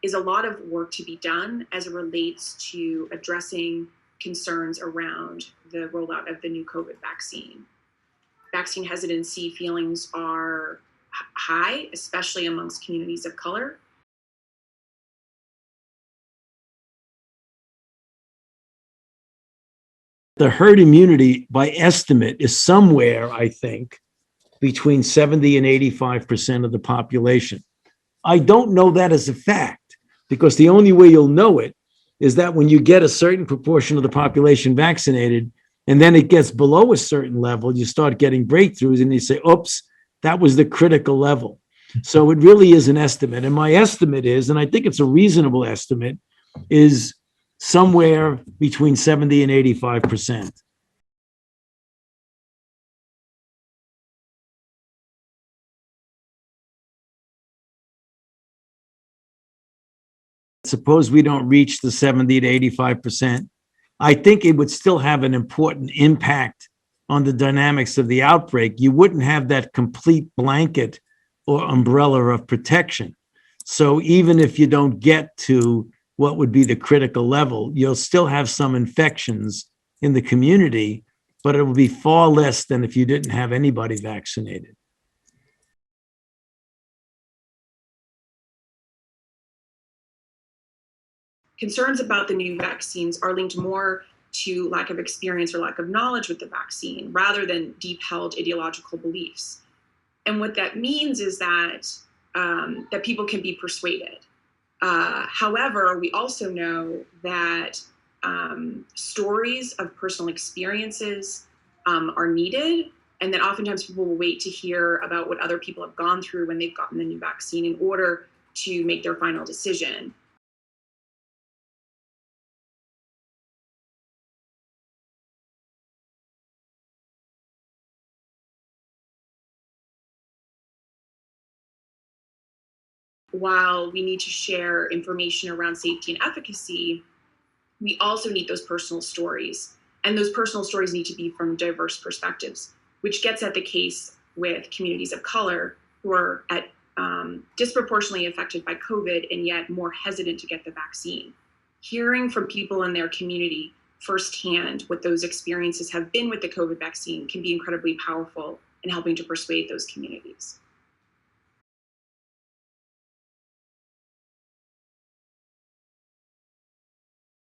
Is a lot of work to be done as it relates to addressing concerns around the rollout of the new COVID vaccine. Vaccine hesitancy feelings are high, especially amongst communities of color. The herd immunity, by estimate, is somewhere, I think, between 70 and 85% of the population. I don't know that as a fact, because the only way you'll know it is that when you get a certain proportion of the population vaccinated, and then it gets below a certain level, you start getting breakthroughs, and you say, oops, that was the critical level. So it really is an estimate. And my estimate is, and I think it's a reasonable estimate, is somewhere between 70 and 85%. Suppose we don't reach the 70 to 85%. I think it would still have an important impact on the dynamics of the outbreak. You wouldn't have that complete blanket or umbrella of protection. So even if you don't get to what would be the critical level, you'll still have some infections in the community, but it will be far less than if you didn't have anybody vaccinated. Concerns about the new vaccines are linked more to lack of experience or lack of knowledge with the vaccine rather than deep-held ideological beliefs. And what that means is that that people can be persuaded. However, we also know that stories of personal experiences are needed, and that oftentimes people will wait to hear about what other people have gone through when they've gotten the new vaccine in order to make their final decision. While we need to share information around safety and efficacy, we also need those personal stories. And those personal stories need to be from diverse perspectives, which gets at the case with communities of color who are disproportionately affected by COVID and yet more hesitant to get the vaccine. Hearing from people in their community firsthand what those experiences have been with the COVID vaccine can be incredibly powerful in helping to persuade those communities.